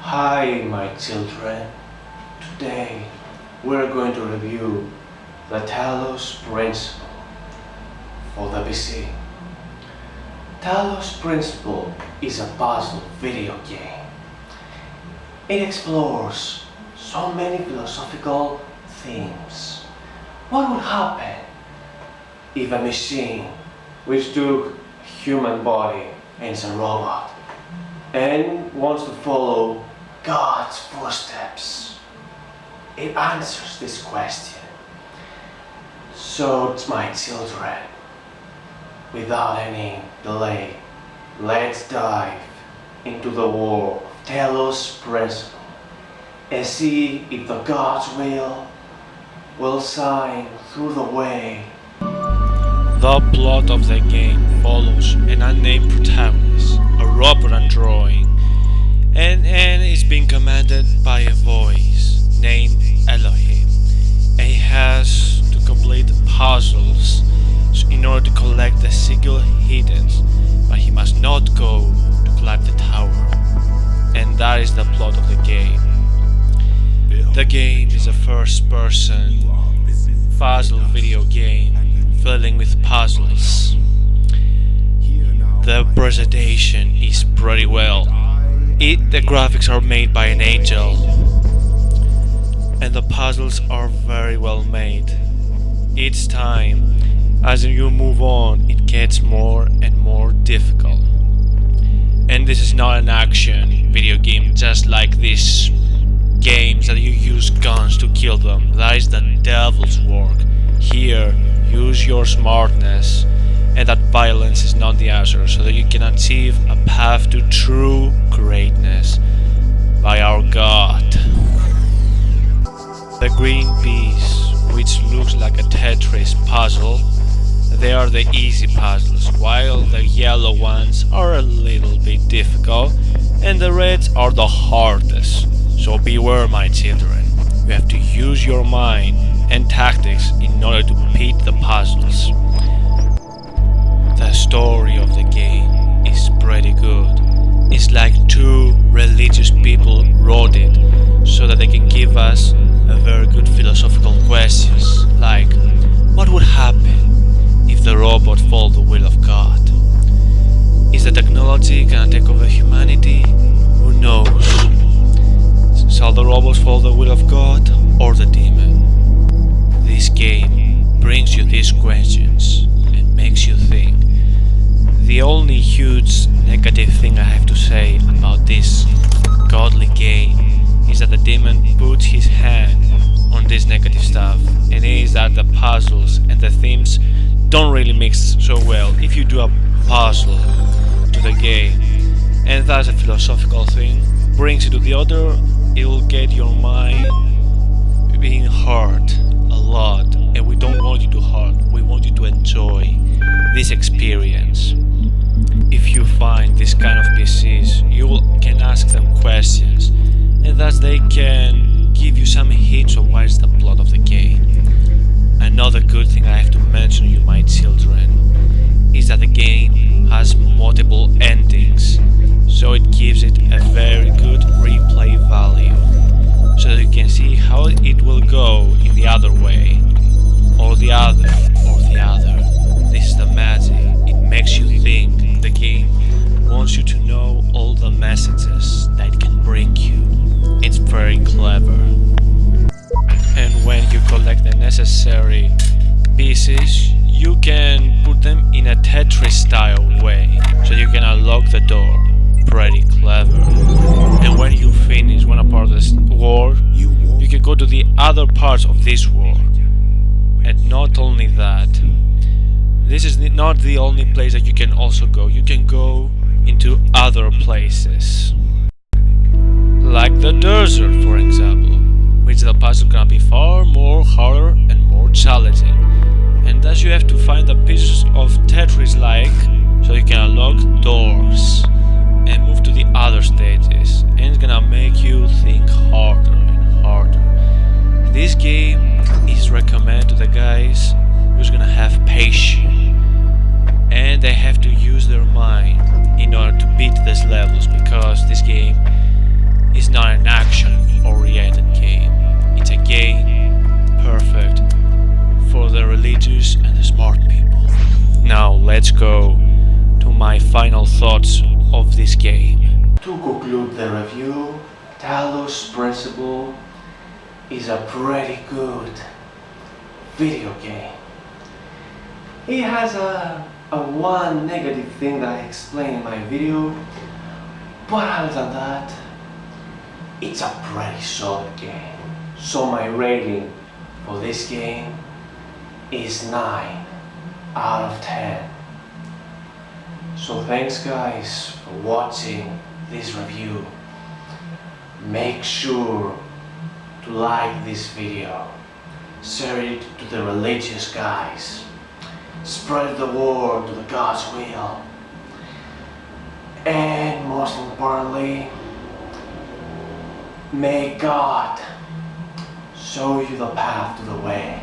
Hi my children, today we're going to review the Talos Principle for the PC. Talos Principle is a puzzle video game. It explores so many philosophical themes. What would happen if a machine which took human body and is a robot and wants to follow God's footsteps? It answers this question. So, my children, without any delay, let's dive into the world of Talos Principle and see if the God's will shine through the way. The plot of the game follows an unnamed protagonist, a robot android, and is being commanded by a voice named Elohim, and he has to complete puzzles in order to collect the single hidden, but he must not go to climb the tower, and that is the plot of the game. The game is a first-person puzzle video game filling with puzzles. The presentation is pretty well. The graphics are made by an angel, and the puzzles are very well made. Each time, as you move on, it gets more and more difficult. And this is not an action video game just like these games that you use guns to kill them. That is the devil's work. Here, use your smartness, and that violence is not the answer, so that you can achieve a path to true greatness by our God. The green piece, which looks like a Tetris puzzle, they are the easy puzzles, while the yellow ones are a little bit difficult, and the reds are the hardest. So beware, my children, you have to use your mind and tactics in order to beat the puzzles. The story of the game is pretty good. It's like two religious people wrote it so that they can give us a very good philosophical questions like, what would happen if the robot followed the will of God? Is the technology gonna take over humanity? Who knows? Shall the robots follow the will of God or the demon? This game brings you these questions and makes you think. The only huge negative thing I have to say about this godly game is that the demon puts his hand on this negative stuff, and it is that the puzzles and the themes don't really mix so well if you do a puzzle to the game, and that's a philosophical thing, brings you to the other, it will get your mind being hurt a lot, and we don't want you to hurt, we want you to enjoy this experience. If you find this kind of PCs, you can ask them questions, and thus they can give you some hints of what is the plot of the game. Another good thing I have to mention, you my children, is that the game has multiple endings, so it gives it a very good replay value, so that you can see how it will go in the other way, or the other, or the other. This is the magic, it makes you think. The game wants you to know all the messages that it can bring you. It's very clever. And when you collect the necessary pieces, you can put them in a Tetris style way, so you can unlock the door. Pretty clever. And when you finish one part of this world, you can go to the other parts of this world. And not only that, this is not the only place that you can also go. You can go into other places, like the desert, for example, which the puzzle gonna be far more harder and more challenging. And thus you have to find the pieces of Tetris like, so you can unlock doors and move to the other stages, and it's gonna make you think harder and harder. This game is recommended to the guys who's gonna have patience, and they have to use their mind in order to beat these levels, because this game is not an action-oriented game. It's a game perfect for the religious and the smart people. Now let's go to my final thoughts of this game. To conclude the review, Talos Principle is a pretty good video game. It has a one negative thing that I explained in my video, but other than that, it's a pretty solid game. So my rating for this game is 9 out of 10. So thanks guys for watching this review. Make sure to like this video, share it to the religious guys, spread the word to the God's will, and most importantly, may God show you the path to the way.